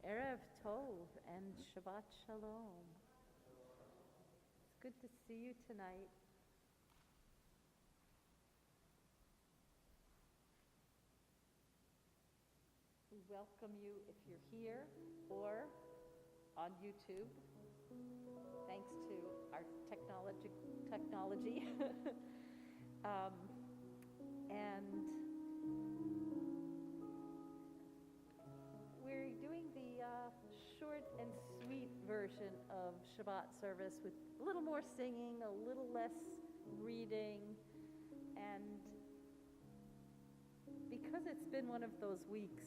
Erev Tov and Shabbat Shalom. It's good to see you tonight. We welcome you if you're here or on YouTube, thanks to our technology. And we're doing the short and sweet version of Shabbat service with a little more singing, a little less reading, and because it's been one of those weeks,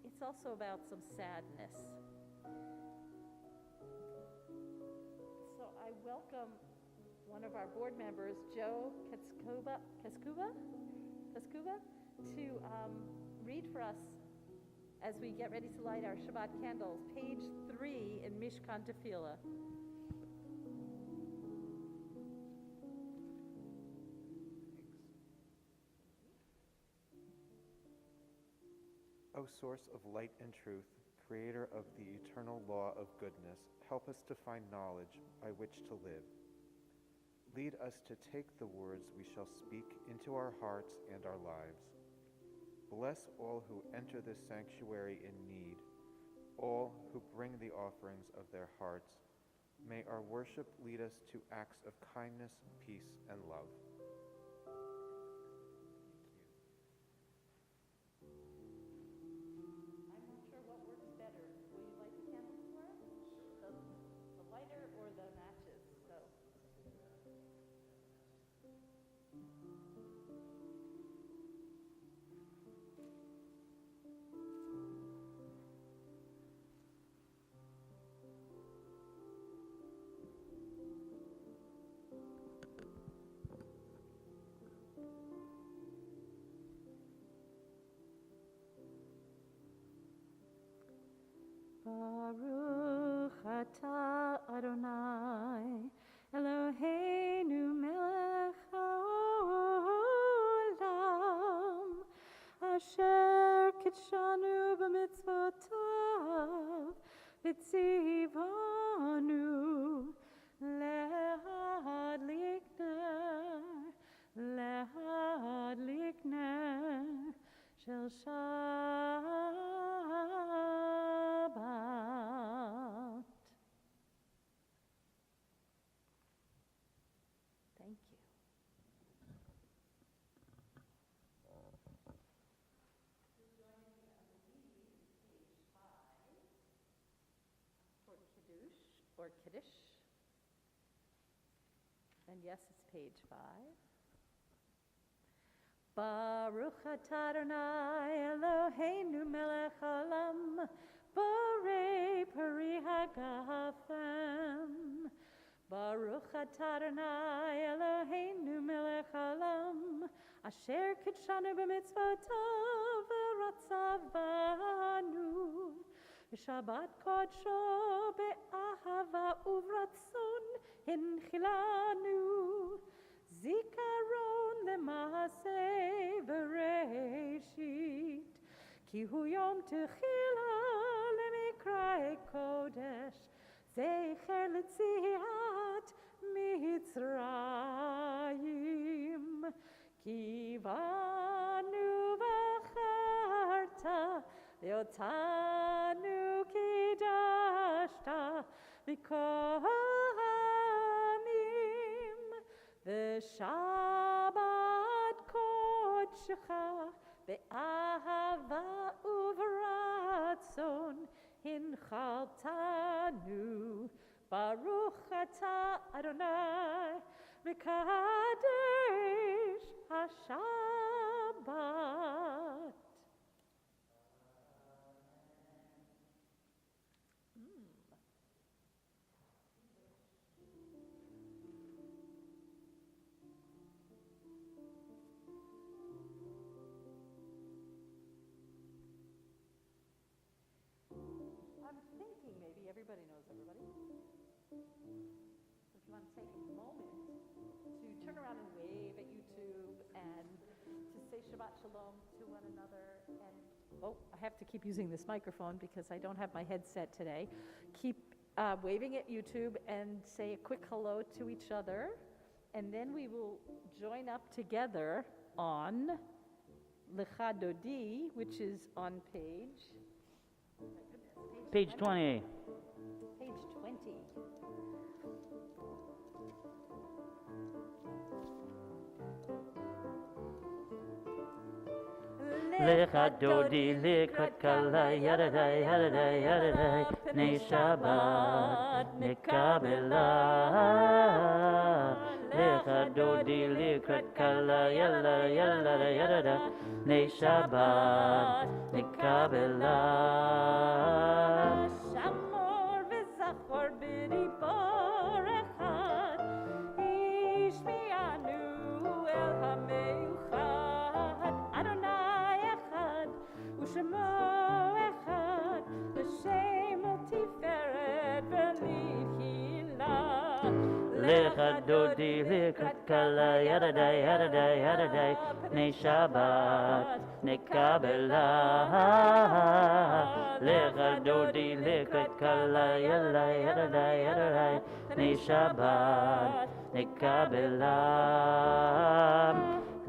it's also about some sadness. So I welcome one of our board members, Joe Kaskuba, to read for us as we get ready to light our Shabbat candles, page 3 in Mishkan Tefillah. O source of light and truth, creator of the eternal law of goodness, help us to find knowledge by which to live. Lead us to take the words we shall speak into our hearts and our lives. Bless all who enter this sanctuary in need, all who bring the offerings of their hearts. May our worship lead us to acts of kindness, peace, and love. I'm not sure what works better. Will you light the candles for us? The lighter or the matches? So. Baruch atah Adonai Eloheinu melech haolam asher kitshanu b'mitzvotav v'tzivanu lehadlik ner shel Shabbat. Thank you. For Kiddush or Kiddush. And yes, it's page 5. Baruch atah Adonai Eloheinu melech haolam borei peri hagafen. Baruch atah Adonai Eloheinu melech haolam אשר קדשנו במצוותיו ורצה בנו, ושבת קודשו באהבה וברצון הנחילנו, זיכרון למעשה בראשית, כי הוא יום תחילה למקראי קודש, זכר ליציאת מצרים. כי בנו בחרת, ואותנו קידשת מכהנים, ושבת קודשך באהבה וברצון הנחלתנו. ברוך אתה אדוני מקדש השבת. I'm thinking maybe everybody knows everybody. So if you want to take a moment to turn around and wave at YouTube and to say Shabbat Shalom to one another. And oh, I have to keep using this microphone because I don't have my headset today. Keep waving at YouTube and say a quick hello to each other. And then we will join up together on Lecha Dodi, which is on page... Page 20. Page 20. Lecha Dodi Likrat Kala Yadadai Yadadai Yadadai Pnei Shabbat Nikabela. Lecha Dodi Likrat Kala Yalla Yalla Yadada Pnei Shabbat Nikabela. Shamor v'zachor b'dibor echad, ishmi'anu el ha'meuchad. Adonai echad, u'shemo echad, v'shemo tiferet v'nithilah. Lecha Dodi Likrat Kala Yadadai Yadadai Yadadai Pnei Shabbat Nikabela. Lecha Dodi Likrat Kala Yalla Yadadai Yadadai Pnei Shabbat Nikabela.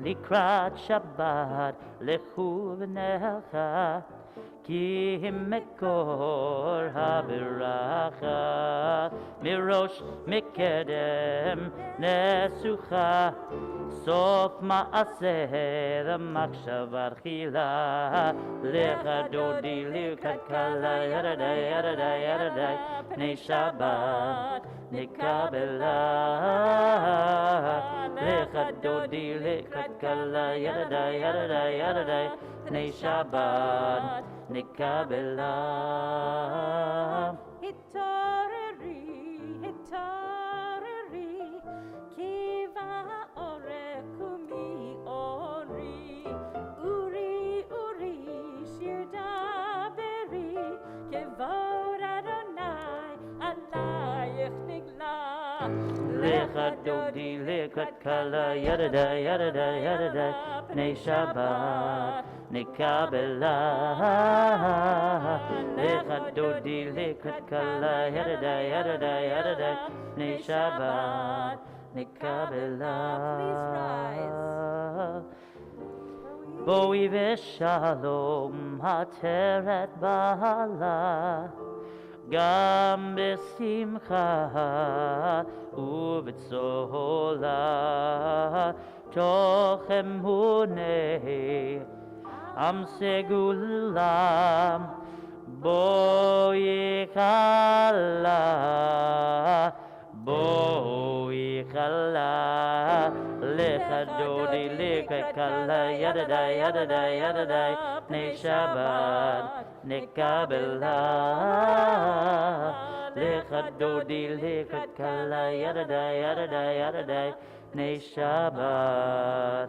Likrat Shabbat Lechu v'necha Ki mekor habiracha mirosh mikedem nesucha sof maaseh machshavar chila lecha dodi likat kala yadadai yadadai yadadai pnei Shabbat nikabela. Lecha dodi likat kala yadadai yadadai yadadai pnei Shabbat nikabela. Hitoreri, hitoreri, kiva orekumi ori, uri, uri, shir daberi, kevod Adonai, alayich nigla. Lecha Dodi Likrat Kala Yadadai Yadadai Yadadai Pnei Shabbat Nikabela. Lecha Dodi Likrat Kala Yadadai Yadadai Yadadai Pnei Shabbat Nikabela. Boi v'shalom hateret bala גם בשמחה ובצהלה תוך אמוני עם סגולם בואי חלה בואי חלה lecha dodi likrat kala yadadai yadadai yadadai pnei Shabbat nikabela. Lecha dodi likrat kala yadadai yadadai yadadai pnei Shabbat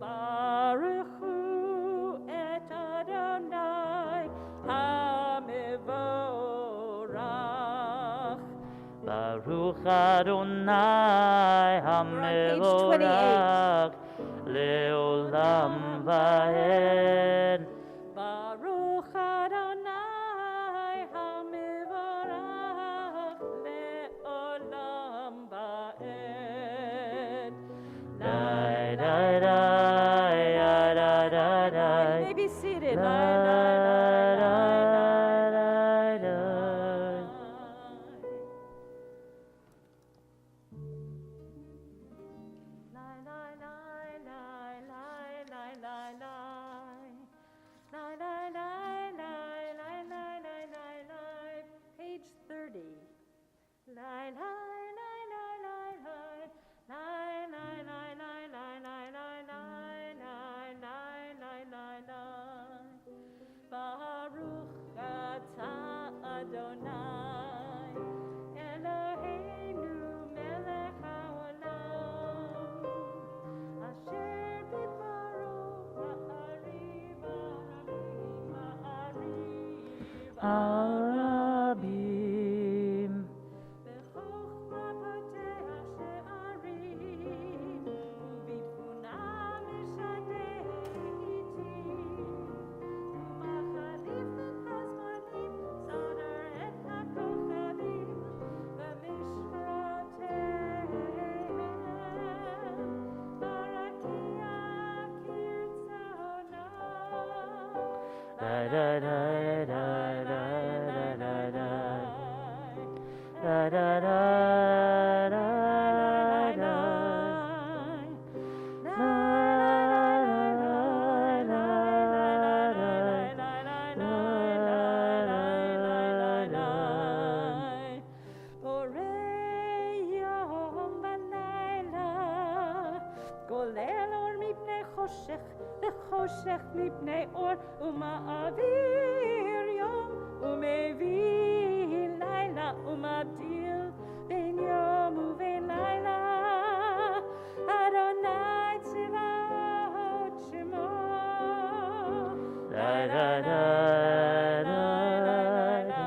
Baruch Hu et Adonai HaMevorach. Baruch Adonai HaMevorach Leolam Vaed. Baruch Adonai HaMevorach Leolam Vaed. Dai, dai, dai, dai, dai, dai, dai. You may be seated. Page 30. Baruch atah Adonai Eloheinu melech haolam asher bidbaro ma'ariv Arabim. בחוכמה פותח שערים, ובתבונה משדר עתים, ומחליף את הזמנים, סודר את הכוכבים, במשמרותיהם. ברקיע כרצונו. Da da da da da da da da. Da da da da da. חושך מפני אור ומעביר יום ומביא לילה ומבדיל בין יום ובין לילה אדוני צבאות שמו. Da da da da da.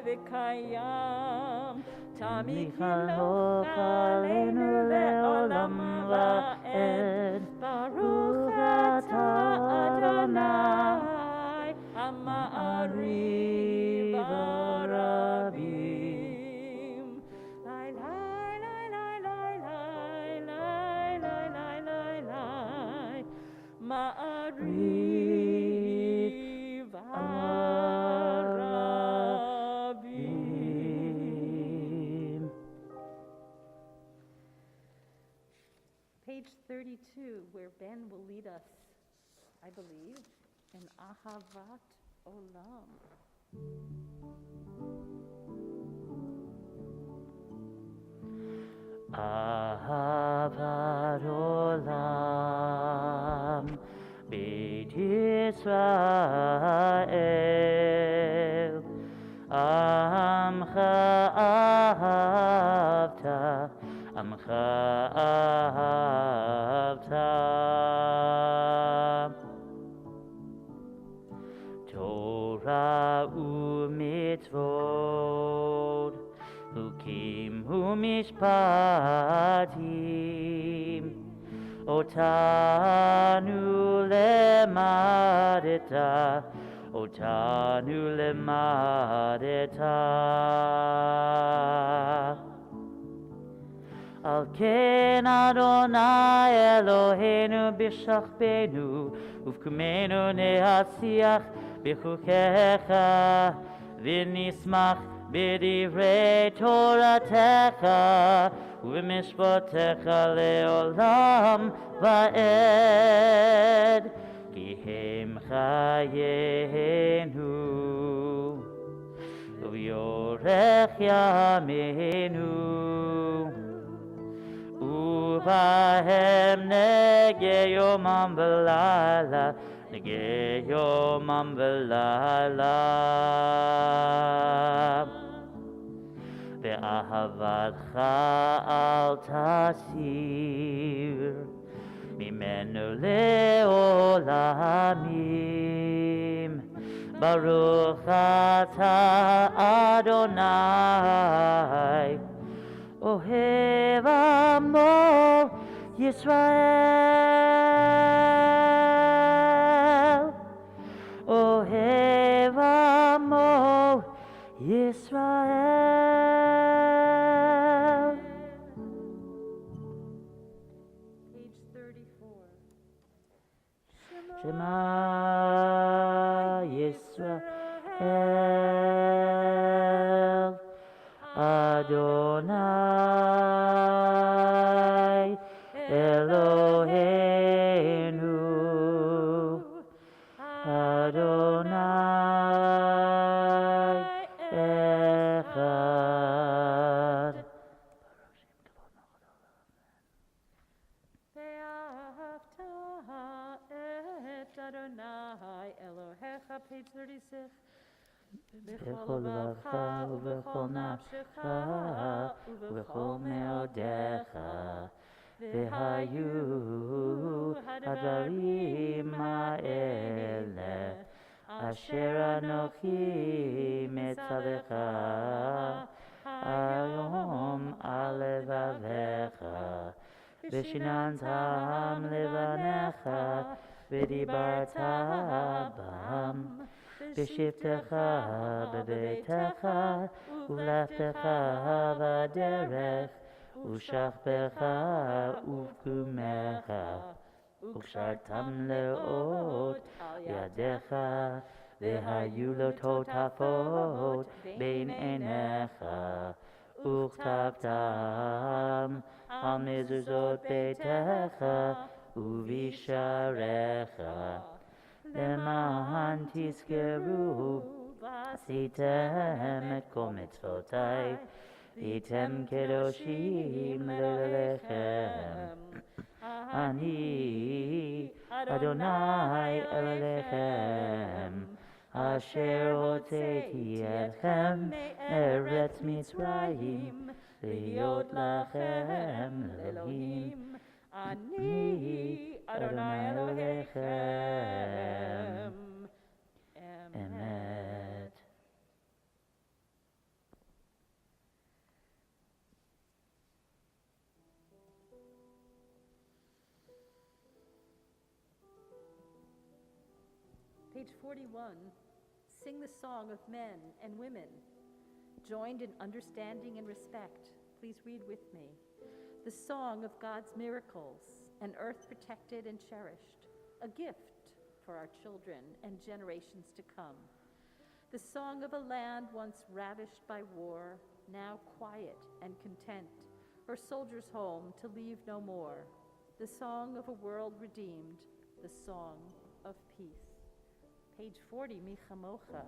וקיים תמיד חנוך עלינו לעולם ועד. ברוך אתה אדוני המעריב הרבים. לי לי לי לי לי לי לי לי לי מעריב הרבים. Page 32, where Ben will lead us, I believe, in Ahavat Olam. Ahavat Olam Beit Yisrael Amcha umitzvot, chukim umishpatim, otanu lemadeta, otanu lemadeta. Al ken Adonai Eloheinu b'shachbenu, uvkumenu ne'atziach b'chukecha, v'nismach b'divrei Toratecha, uv'mishpotecha le'olam va'ed, ki hem chayenu, uv'yorech yameinu. Uvahem nege yomam v'layla, nege yomam v'layla. Ve'ahavatcha al tasir, mimenu le'olamim. Baruch atah Adonai, Ohev Amo Yisrael, Ohev Amo Yisrael. Page 34. Shema Yisrael, Adonai Eloheinu, Adonai Echad. Ve'ahavta et Adonai Elohecha, page 36. B'chol levacha ub'chol nafshecha ub'chol meodecha, v'hayu hadarim ha'ele asher anochi metzavecha hayom al levavecha, v'shinantam levanecha v'dibarta bam. B'shivtecha b'beitecha u'leftecha b'derech u'shachbecha u'kumecha u'kshartam le'ot yadecha v'hayu lo totafot bein einecha u'chtavtam al mezuzot beitecha u'visharecha. למען תזכרו עשיתם את כל מצוותיי, והייתם קדושים לאלוהיכם. אני אדוני אלוהיכם, אשר הוצאתי אתכם מארץ מצרים, להיות לכם לאלוהים. אני אדוני אלוהיכם. אמת. Page 41. Sing the song of men and women, joined in understanding and respect. Please read with me. The song of God's miracles, an earth protected and cherished, a gift for our children and generations to come. The song of a land once ravished by war, now quiet and content, her soldiers home to leave no more. The song of a world redeemed, the song of peace. Page 40, Mi Chamocha.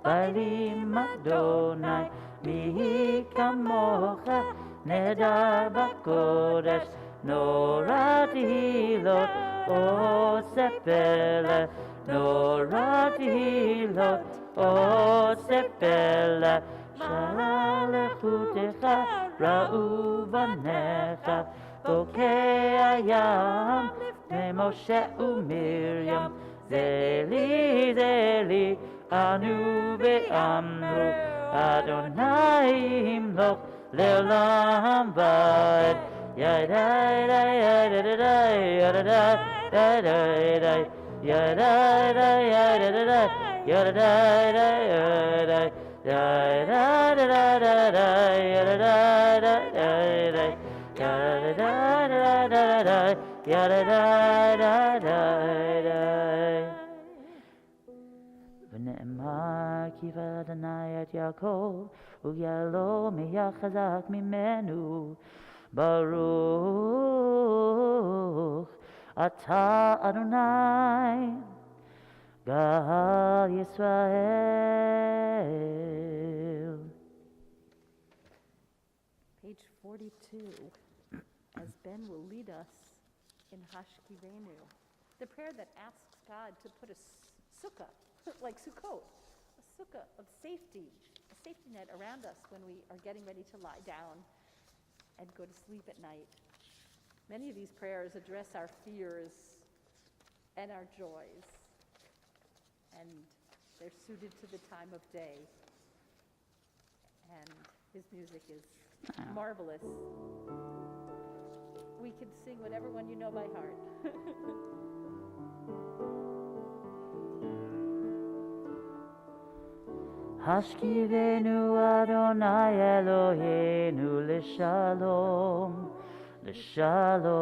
Bailim Adonai, mi kamocha, nedar bakodesh, nora tehilot, oseh pele, nora tehilot, oseh pele, shalechutecha, ra'u banecha, bokei hayam, Moshe u'Miriam, zeli, zeli, anu ve'amru, Adonai yimloch le'olam va'ed. Yadai, yadai, yadai, yadai, yadai, yadai, yadai, ונאמר כי אדוני את יעקב ויעלו מהחזק ממנו ברוך אתה אדוני גאל ישראל. Page 42, as Ben will lead us in Hashkivenu, the prayer that asks God to put a sukkah, like Sukkot, a sukkah of safety, a safety net around us when we are getting ready to lie down and go to sleep at night. Many of these prayers address our fears and our joys, and they're suited to the time of day. And his music is marvelous. We can sing whatever one you know by heart. Hashkivenu Adonai Eloheinu l'shalom, l'shalom,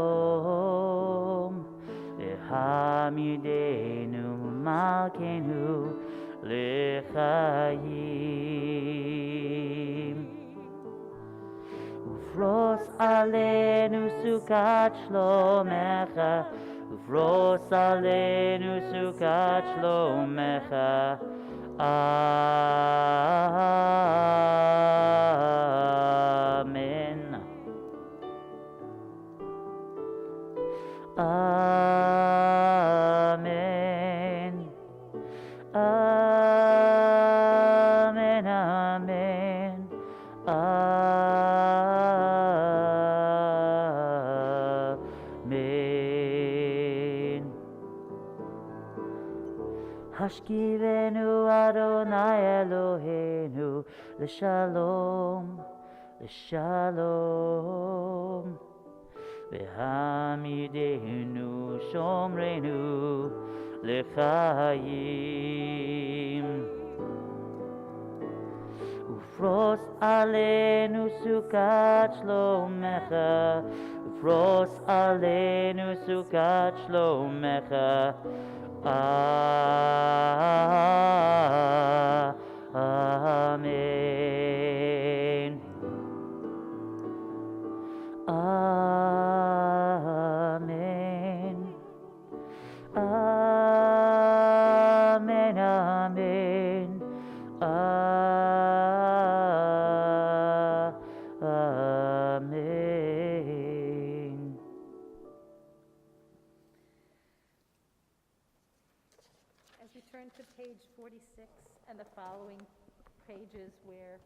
v'hamidenu malkeinu l'chayim. Ufros alenu sukat shlomecha, ufros alenu sukat shlomecha. Amen. Amen. Amen. Amen. Amen. Hashkivenu Adonai Eloheinu l'shalom, l'shalom, v'hamidenu shomrenu l'chayim. Ufros alenu sukat shlomecha, ufros alenu sukat shlomecha. Amen. Amen. Amen. Amen. Amen. As we turn to page 46 and the following pages where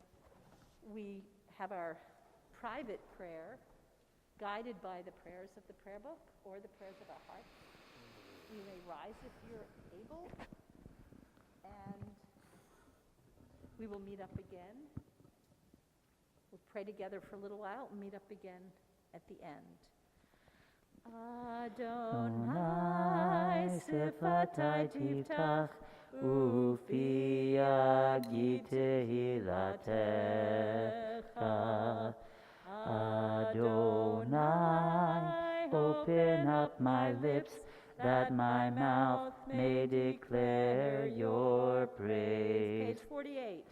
we have our private prayer guided by the prayers of the prayer book or the prayers of our hearts, you may rise if you're able, and we will meet up again. We'll pray together for a little while and meet up again at the end. Adonai sifatai tiftach ufi yagi tehilatecha. Adonai, open up my lips that my mouth may declare your praise. Page 48.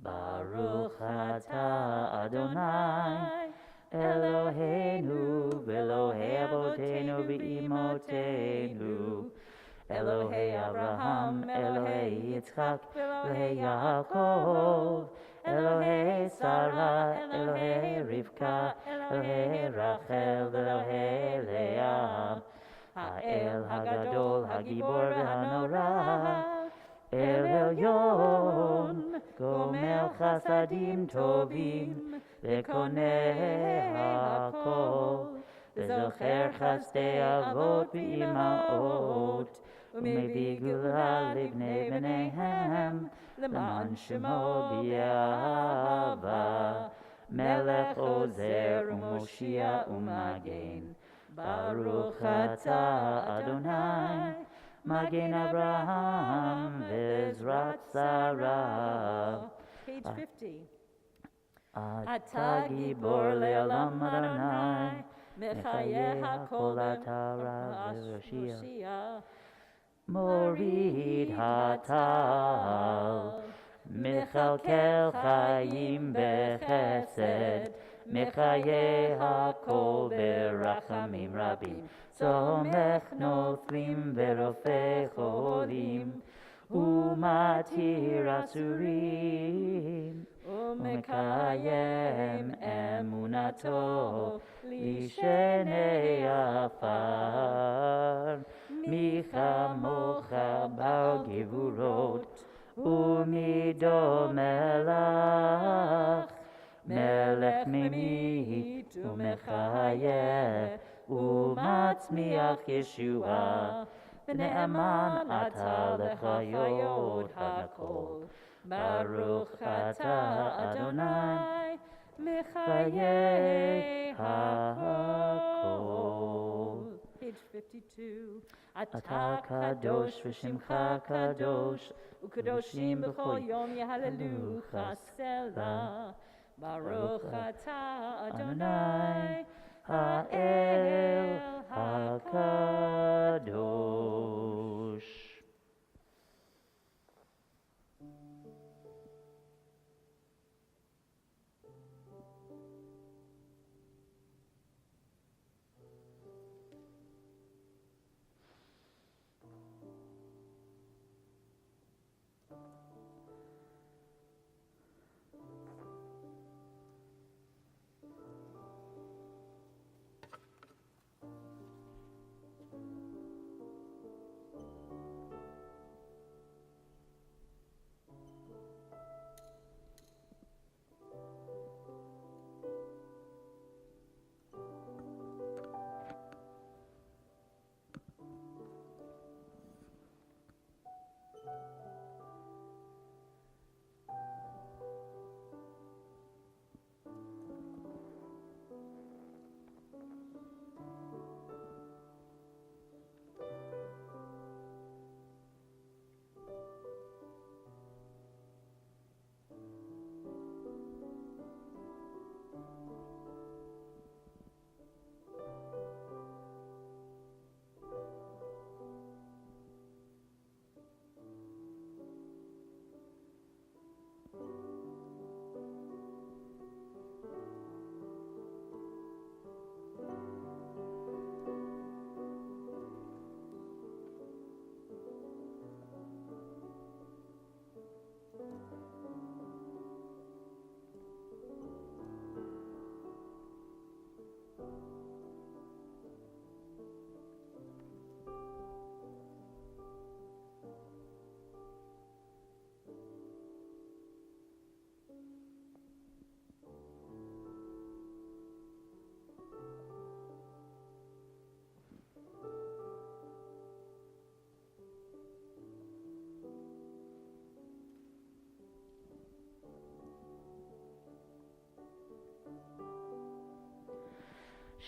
Baruch atah Adonai Eloheinu v'Elohei avotenu v'imotenu Elohei Abraham, Elohei Yitzchak, Elohei Yaakov, Elohei Sarah, Elohei Rivka, Elohei Rachel, Elohei Leah, Ha'el Hagadol, Hagibor v'Hanora, El Elyon, Gomel Chasadim Tovim, V'koneh HaKol, V'zocher Chasdei Avot V'imaot, U'mevii Gula Livnei B'neihem, L'man Shemo B'Yahava, Melech Ozer U'Moshia U'Magen, Baruch Atah Adonai, Magen Abraham V'Ezrat Sarah. Page 50. Ata Gibor Le'olam Adonai, Mechayeh HaKol Atara V'Roshia, Morid Hatal, Mechalkel Chayim B'Chesed, Mechayeh HaKol B'Rachamim Rabim, Somech Nothlim V'Rofei Cholim, Umatir Asurim, Umekayem Emunato, Lishenei Afar, Micha Mocha Bar Gevurot, Umido Melach, Melech Memit Umechayeh, Umatzmiach Yeshua, V'ne'eman Ata Lechayot HaKol, Baruch Atah Adonai, Mechayeh HaKol. Page 52. Ata Kadosh V'Shimcha Kadosh, Ukadoshim b'chol yom yehallelujah Selah. Baruch Atah Adonai, Ha'el HaKadosh.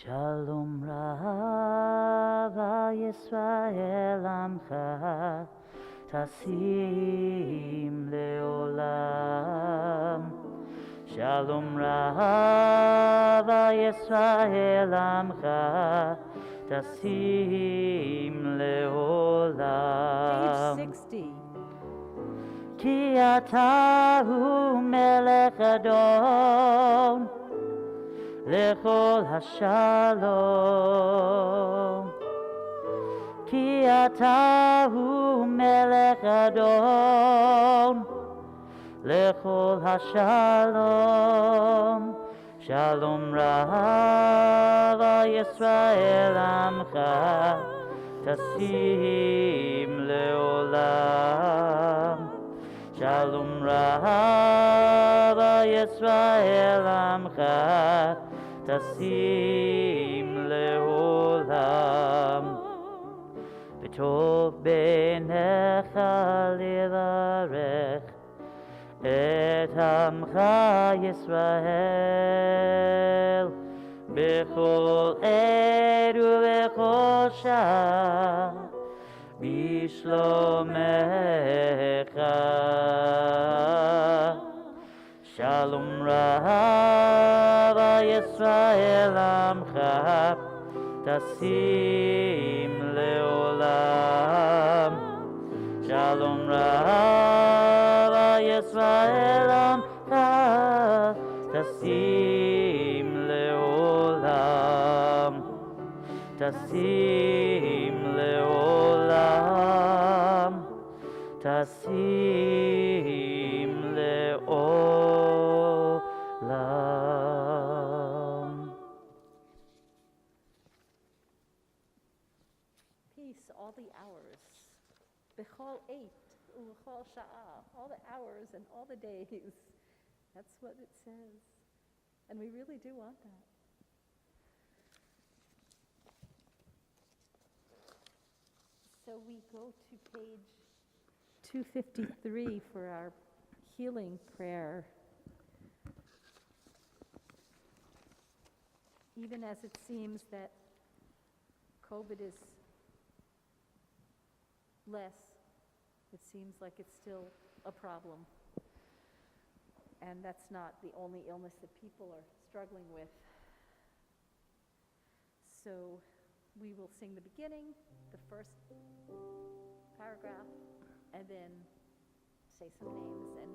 Shalom Rava Yisrael Amcha Tasim Leolam. Shalom Rava Yisrael Amcha Tasim Leolam. Page 60. Ki atahu melech Adon Lechol hashalom. Ki atahu melech Adon lechol hashalom. Shalom Rav Yisrael Amcha Tasim Leolam. Shalom Rav Yisrael Amcha Tasim Leolam. B'tov beinecha livarech Et Amcha Yisrael B'chol ed u'b'chol shah B'shlomecha. Shalom Rav Yisrael Amcha Tasim Leolam. Shalom Rav Yisrael Amcha Tasim Leolam. Tasim Leolam. Tasim Leolam. Peace all the hours. B'chol 8, u'chol sha'ah, all the hours and all the days. That's what it says. And we really do want that. So we go to page 253 for our healing prayer. Even as it seems that COVID is less, it seems like it's still a problem. And that's not the only illness that people are struggling with. So we will sing the beginning, the first paragraph, and then say some names and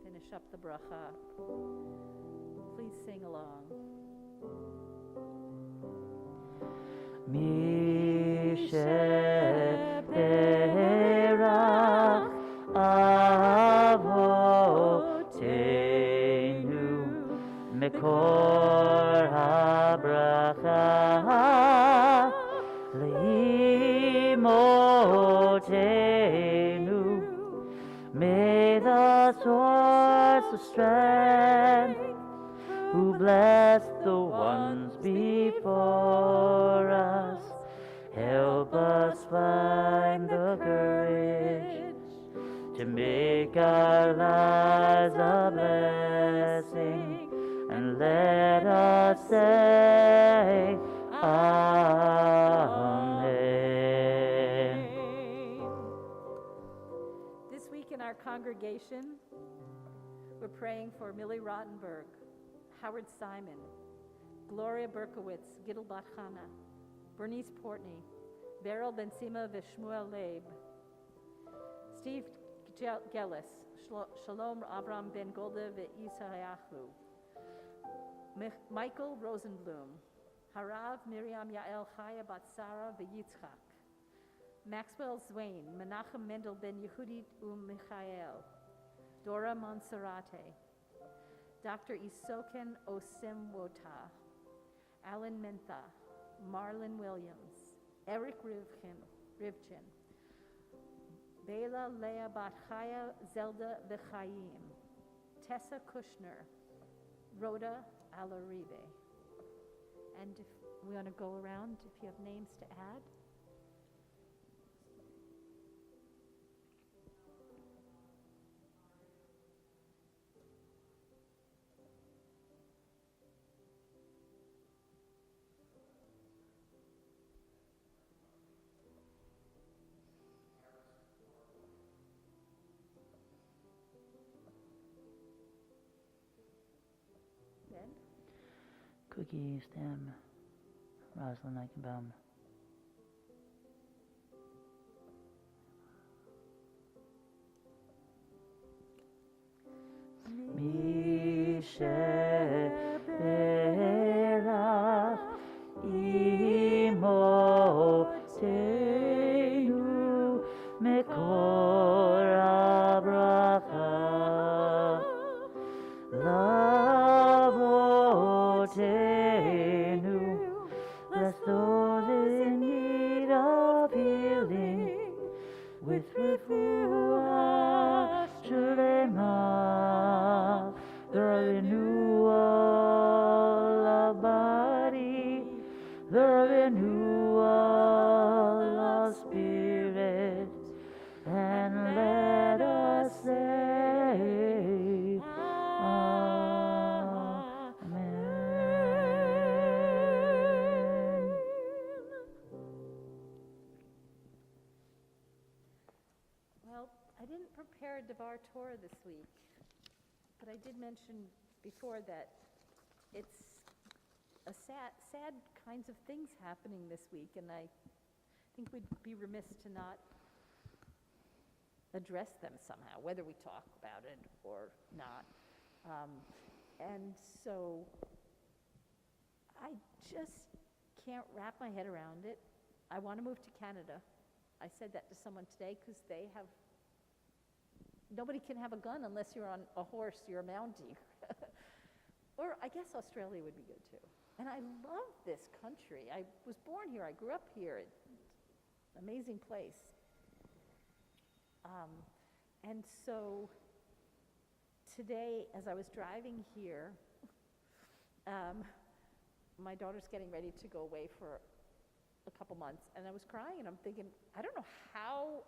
finish up the bracha. Please sing along. Misheperach Avotenu Mekor habracha Leimotenu. May the source of strength who blessed the ones before us help us find the courage to make our lives a blessing, and let us say Amen. This week in our congregation, we're praying for Millie Rottenberg, Howard Simon, Gloria Berkowitz, Gidel Bat Chana, Bernice Portney, Beryl Ben-Sima Vishmuel Leib, Steve Gellis, Shalom Avram Ben Golda Ve'Isayachlu, Michael Rosenblum, Harav Miriam Yael Chaya Bat Sarah Ve'Yitzchak, Maxwell Zwain, Menachem Mendel Ben Yehudit Michael, Dora Monserrate, Dr. Isoken Osemwota, Alan Mentha, Marlon Williams, Eric Rivchin, Bela Leah Bat Chaya Zelda Bechaim, Tessa Kushner, Rhoda Alaribe. And if we want to go around, if you have names to add. Ben? Cookie Stem, Rosalind Eichenbaum. Misheperach Imotenu Mekor habracha our Devar Torah this week, but I did mention before that it's a sad kinds of things happening this week, and I think we'd be remiss to not address them somehow, whether we talk about it or not. And so I just can't wrap my head around it. I want to move to Canada. I said that to someone today because nobody can have a gun unless you're on a horse, you're a Mountie. Or I guess Australia would be good too. And I love this country. I was born here, I grew up here. It's an amazing place. And so today, as I was driving here, my daughter's getting ready to go away for a couple months, and I was crying, and I'm thinking, I don't know how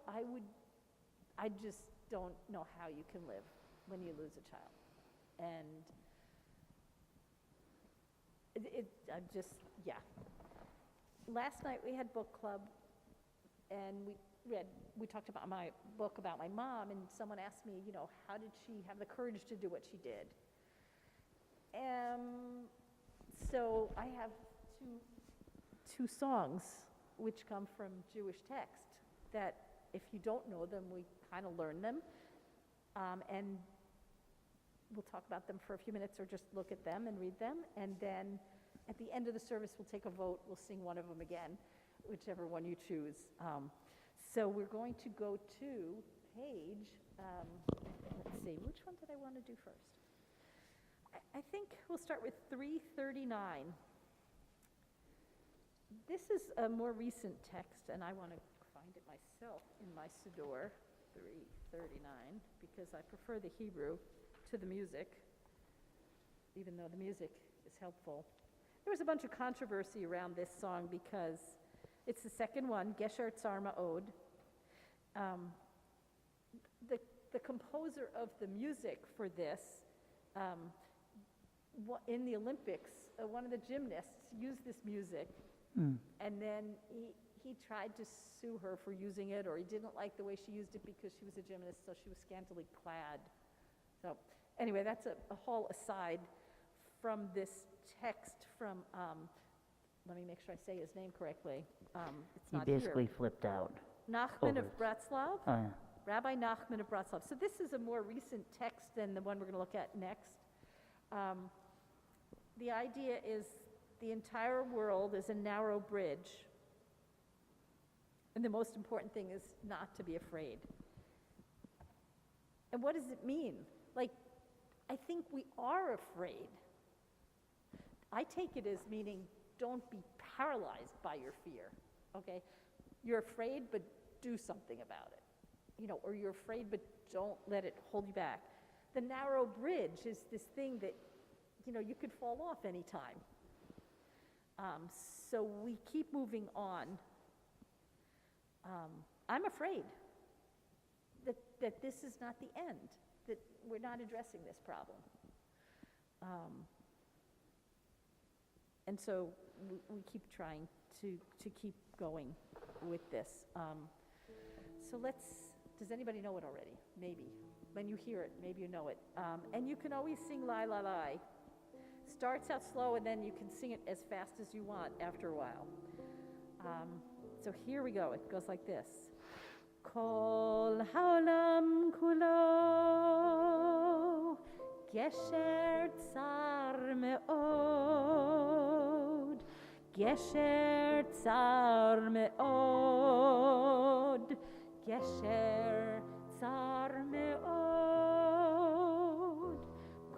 I just don't know how you can live when you lose a child. And Last night we had book club, and we talked about my book about my mom, and someone asked me, how did she have the courage to do what she did? So I have two songs which come from Jewish text that if you don't know them, we kind of learn them. And we'll talk about them for a few minutes or just look at them and read them. And then at the end of the service, we'll take a vote. We'll sing one of them again, whichever one you choose. So we're going to go to page, let's see, which one did I want to do first? I think we'll start with 339. This is a more recent text, and I want to find it myself in my Siddur, 339, because I prefer the Hebrew to the music, even though the music is helpful. There was a bunch of controversy around this song because it's the second one, Gesher Tzar Ma'od. The composer of the music for this, in the Olympics, one of the gymnasts used this music, and then he tried to sue her for using it, or he didn't like the way she used it because she was a gymnast, so she was scantily clad. So anyway, that's a whole aside from this text from, let me make sure I say his name correctly. It's not He basically here. flipped out. Nachman of it. Bratslav. Oh, yeah. Rabbi Nachman of Bratslav. So this is a more recent text than the one we're going to look at next. The idea is the entire world is a narrow bridge, and the most important thing is not to be afraid. And what does it mean? Like, I think we are afraid. I take it as meaning don't be paralyzed by your fear, okay? You're afraid, but do something about it. Or you're afraid, but don't let it hold you back. The narrow bridge is this thing that, you could fall off anytime. So we keep moving on. I'm afraid that this is not the end, that we're not addressing this problem. And so we keep trying to keep going with this. So does anybody know it already? Maybe. When you hear it, maybe you know it. And you can always sing Lai La Lai. Starts out slow, and then you can sing it as fast as you want after a while. So here we go. It goes like this. Kol haolam kulo gesher tsar me'od, gesher tsar me'od, gesher tsar me'od,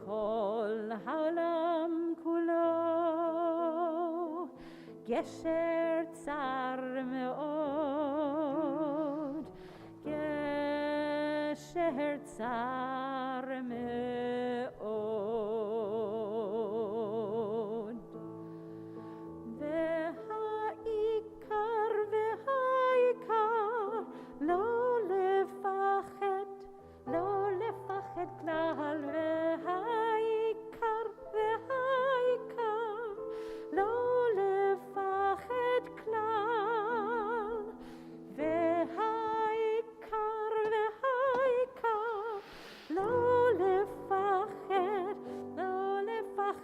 kol haolam kulo gesher tsar me'od, gesher tsar me'od. V'ha'ikar lo lefached klal, v'ha'ikar lo lefached klal, v'ha'ikar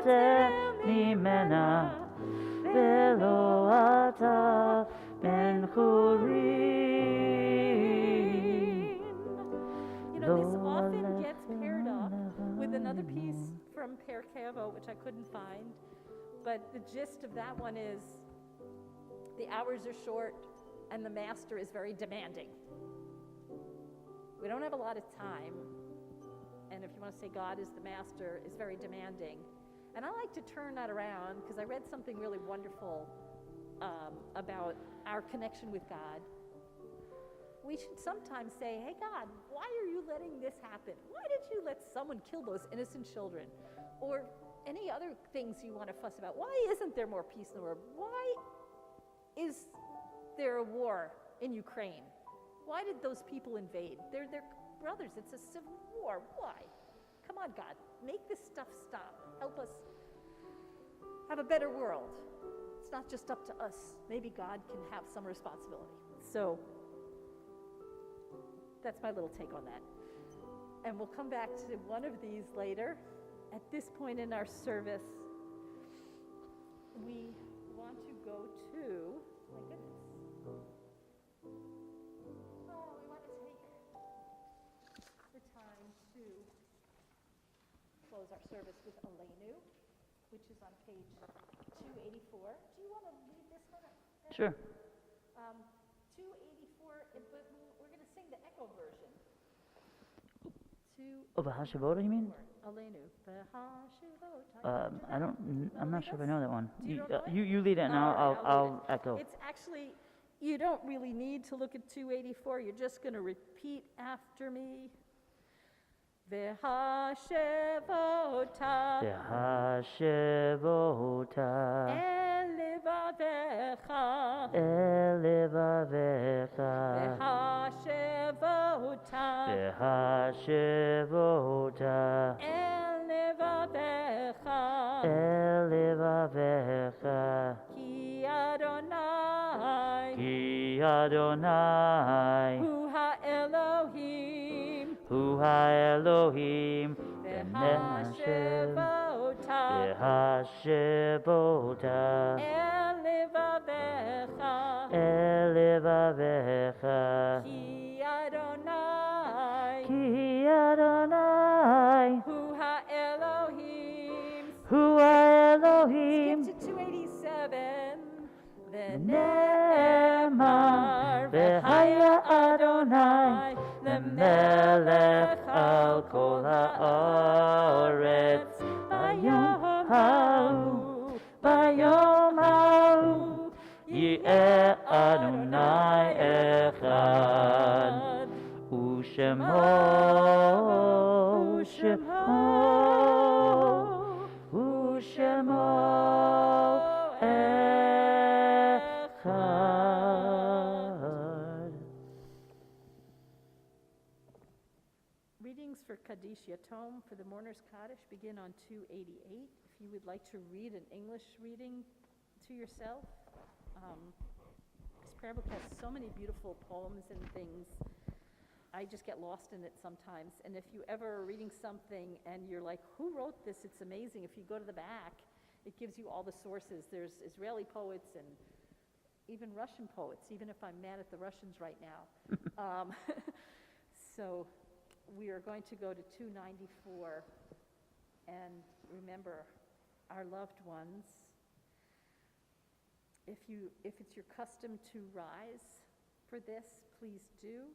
יותר ממנה, ולא אתה בן חורין. You know, this often gets paired up with another piece from Pirkei Avot, which I couldn't find, but the gist of that one is the hours are short and the master is very demanding. We don't have a lot of time, and if you want to say God is the master, is very demanding. And I like to turn that around because I read something really wonderful about our connection with God. We should sometimes say, hey God, why are you letting this happen? Why did you let someone kill those innocent children? Or any other things you want to fuss about. Why isn't there more peace in the world? Why is there a war in Ukraine? Why did those people invade? They're brothers. It's a civil war. Why? Come on, God. Make this stuff stop. Help us have a better world. It's not just up to us. Maybe God can have some responsibility. So that's my little take on that. And we'll come back to one of these later. At this point in our service, we want to go to, my goodness. Oh, we want to take the time to close our service with Aleinu, which is on page 284. Do you want to read this one? Sure. 284, but we're going to sing the echo version. Oh, Bahashavota, you mean? Aleinu. I'm not sure if I know that one. Do you don't know it? You lead it and All right, I'll echo. It's actually, you don't really need to look at 284. You're just going to repeat after me. V'hashevota Bahashavota elevavecha Elevavecha V'hashevota Bahashavota elevavecha Elevavecha Ki Adonai Ki Adonai Hu ha-Elohim Hu ha-Elohim V'hashevota Bahashavota elevavecha Elevavecha Ki Adonai Ki Adonai Hu ha-Elohim. Hu ha-Elohim Skip to 287. Ne'emar V'haya Adonai Lemelech al kol ha'aretz Bayom ha'u Yi'eh Adonai echad U'shemo echad. Readings for Kaddish Yatom for the Mourner's Kaddish begin on 288. If you would like to read an English reading to yourself, this prayer book has so many beautiful poems and things. I just get lost in it sometimes. And if you ever are reading something and you're like, who wrote this? It's amazing. If you go to the back, it gives you all the sources. There's Israeli poets and even Russian poets, even if I'm mad at the Russians right now. So we are going to go to 294 and remember our loved ones. If it's your custom to rise for this, please do.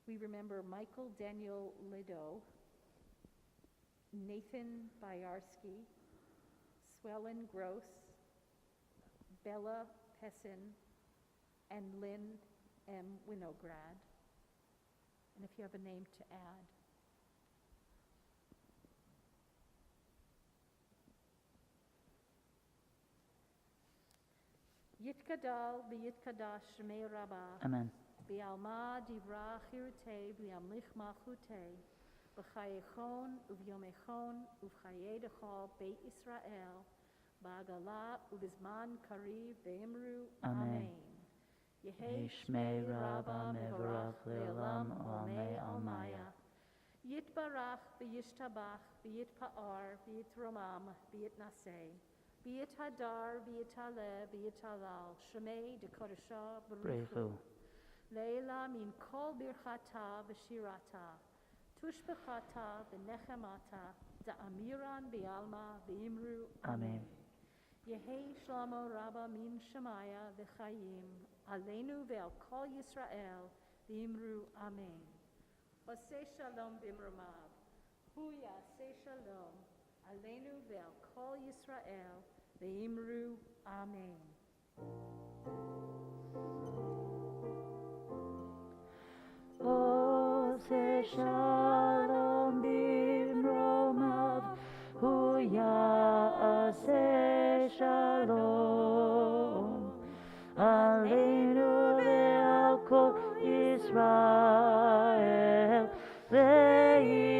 We remember Michael Daniel Lido, Nathan Bayarsky, Swellen Gross, Bella Pessin, and Lynn M. Winograd. And if you have a name to add. Yitkadal b'yitkadash shmei Rabbah. Amen. B'alma divra chirutei b'yamlich malchutei b'chayechon uvyomechon uv'chayedechol Beit Israel b'agala ubizman kariv ve'imru Amen. Yehei Shmei Rabbah mevarach le'olam olamei almaya. Yitbarach, v'yishtabach, v'yitpa'ar, v'yitromam, v'yitnaseh, v'yithadar, v'yitale, v'yitalal, shemei dekodesha Brechu. b'ruchu. Leila min kol birchata v'shirata, tushbechata v'nechemata, da'amiran v'alma v'imru Amen. Yehi Shlomo Rabba min Shemaya v'chayim, aleinu ve'al kol Yisrael, v'imru Amen. Oseh shalom b'imromav, hu yaseh shalom, aleinu ve'al kol Yisrael, v'imru Amen. Ose shalom bimromav, hu ya'aseh shalom. Aleinu ve'al kol Yisrael, ve'imeru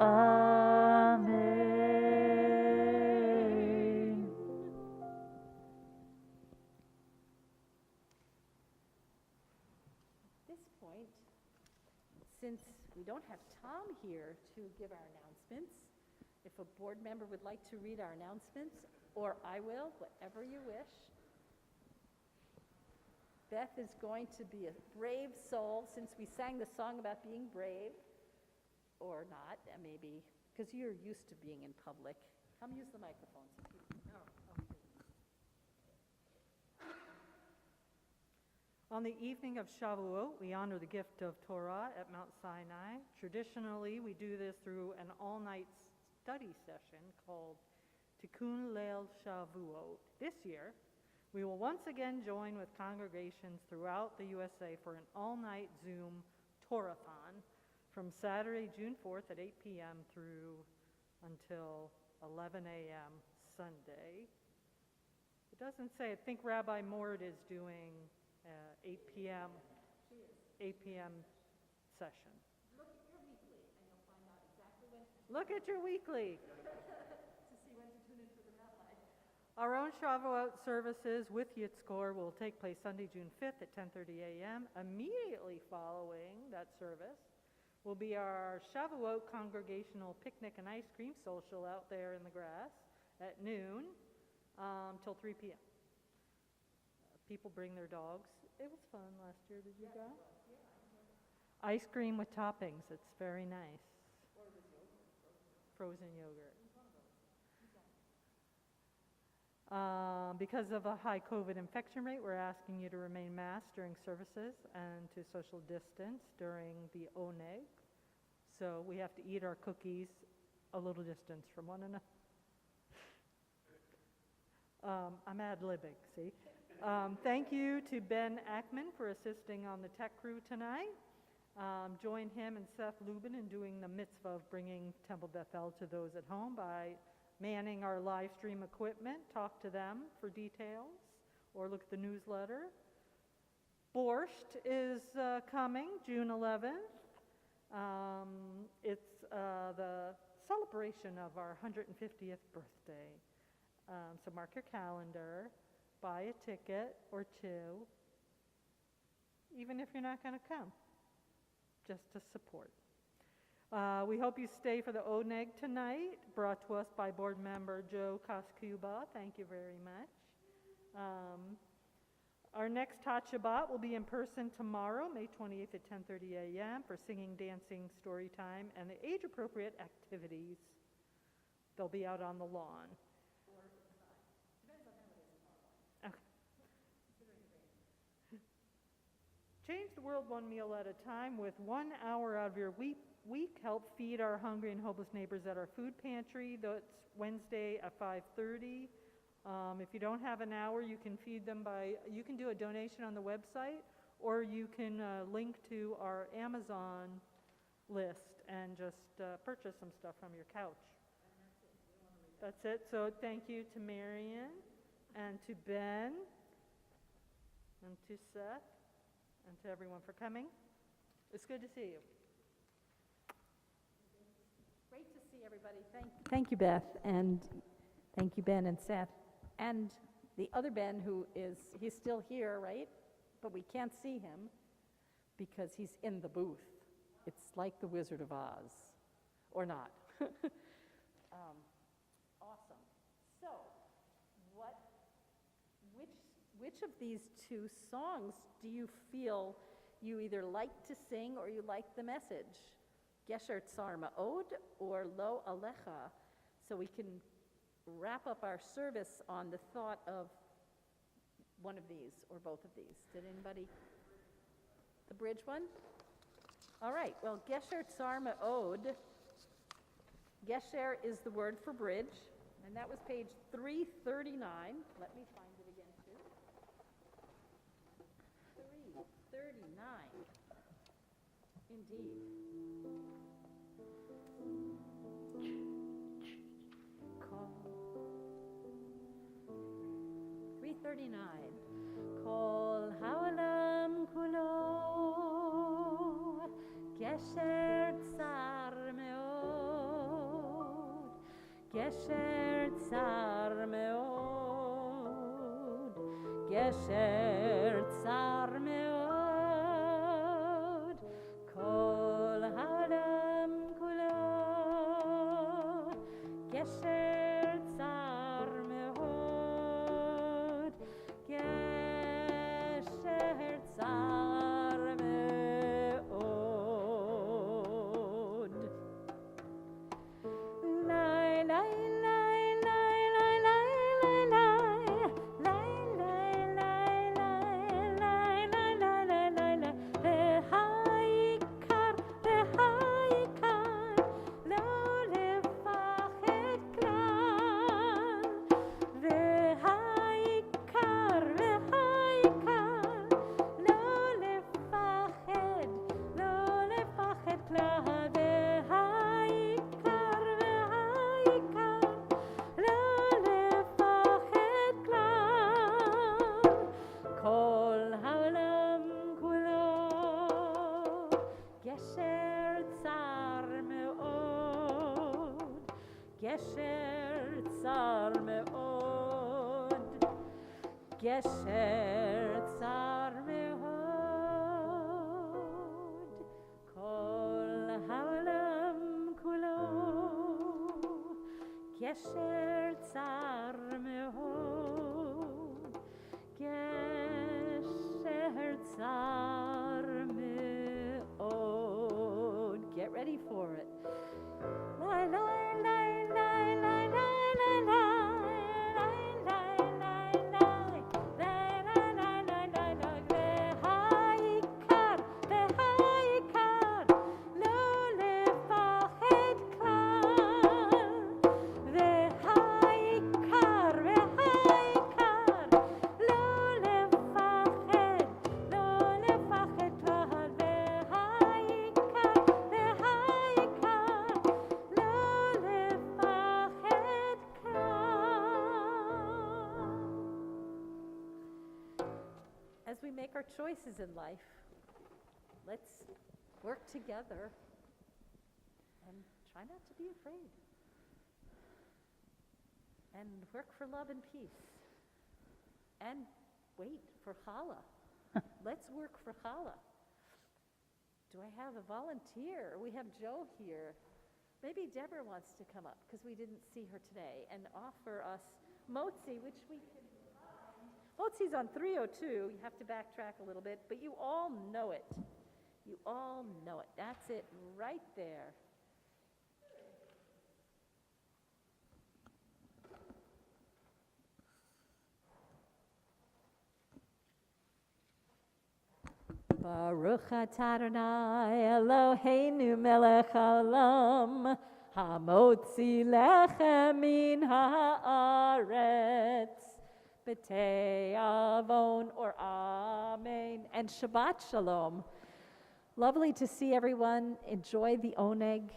Amen. At this point, since we don't have Tom here to give our announcements, if a board member would like to read our announcements, or I will, whatever you wish. Beth is going to be a brave soul, since we sang the song about being brave, or not, maybe, because you're used to being in public. Come use the microphone. So people, oh, okay. On the evening of Shavuot, we honor the gift of Torah at Mount Sinai. Traditionally, we do this through an all-night study session called Tikkun Leil Shavuot. This year, we will once again join with congregations throughout the USA for an all-night Zoom Torathon from Saturday, June 4th at 8 p.m. through until 11 a.m. Sunday. It doesn't say, I think Rabbi Mord is doing 8 p.m. Session. Look at your weekly, and you'll find out exactly when to Look at your weekly. see when to tune in for the rabbi. Our own Shavuot services with Yitzkor will take place Sunday, June 5th at 10:30 a.m. Immediately following that service will be our Shavuot congregational picnic and ice cream social out there in the grass at noon till 3 p.m. People bring their dogs. It was fun last year. Did you go? Ice cream with toppings. It's very nice. Frozen yogurt. Because of a high COVID infection rate, we're asking you to remain masked during services and to social distance during the oneg. So we have to eat our cookies a little distance from one another. I'm ad-libbing, see? Thank you to Ben Ackman for assisting on the tech crew tonight. Join him and Seth Lubin in doing the mitzvah of bringing Temple Beth-El to those at home by manning our live stream equipment. Talk to them for details or look at the newsletter. Borscht is coming June 11th. It's the celebration of our 150th birthday. So mark your calendar, buy a ticket or two, even if you're not going to come, just to support. We hope you stay for the oneg tonight, brought to us by board member Joe Koscuba. Thank you very much. Our next Hot Shabbat will be in person tomorrow, May 28th at 10:30 a.m. for singing, dancing, story time, and the age-appropriate activities. They'll be out on the lawn. Okay. Change the world one meal at a time. With 1 hour out of your week, help feed our hungry and homeless neighbors at our food pantry. That's Wednesday at 5:30. If you don't have an hour, you can feed them you can do a donation on the website, or you can link to our Amazon list and just purchase some stuff from your couch. That's it. So thank you to Marion and to Ben and to Seth and to everyone for coming. It's good to see you. Great to see everybody. Thank you, Beth, and thank you, Ben and Seth, and the other Ben he's still here, right? But we can't see him because he's in the booth. It's like the Wizard of Oz, or not. Awesome. So, which of these two songs do you feel you either like to sing or you like the message? Gesher Tsar Ma'od or Lo Alecha? So we can wrap up our service on the thought of one of these or both of these. Did anybody? The bridge one? All right, well, Gesher Tsar Ma'od. Gesher is the word for bridge, and that was page 339. Let me find it again, too. 339. Indeed. Call. 339. Kol ha'olam kulo gesher tsar me'od, gesher tsar me'od, gesher tsar me'od, kol ha'olam kulo gesher tsar me'od, gesher tsar me'od. Lai, lai, lai, lai, lai, lai, lai, lai, lai, lai, lai, lai, lai, lai, lai, lai, lai. והעיקר, והעיקר, לא לפחד כלל. והעיקר, והעיקר, לא לפחד, לא לפחד כלל. והעיקר, והעיקר, לא לפחד כלל. כל העולם כולו גשר צר מאוד, גשר צר מאוד, גשר צר מאוד. כל העולם כולו גשר צר מאוד, גשר צר מאוד. Get ready for it. Lai, lai, lai, lai, lai, lai, lai, lai, lai, lai, lai, lai, lai, lai, lai, lai, lai, lai. והעיקר, והעיקר, לא לפחד כלל. והעיקר, והעיקר, לא לפחד, לא לפחד כלל. והעיקר, והעיקר, לא לפחד כלל. As we make our choices in life, let's work together and try not to be afraid. And work for love and peace. And wait for challah. Let's work for challah. Do I have a volunteer? We have Joe here. Maybe Deborah wants to come up because we didn't see her today and offer us motzi, which we can find. Motzi's on 302. You have to backtrack a little bit, but you all know it. You all know it. That's it right there. Baruch atah Adonai Eloheinu melech haolam hamotzi lechem min haaretz b'tei avon or amen and Shabbat shalom. Lovely to see everyone. Enjoy the oneg.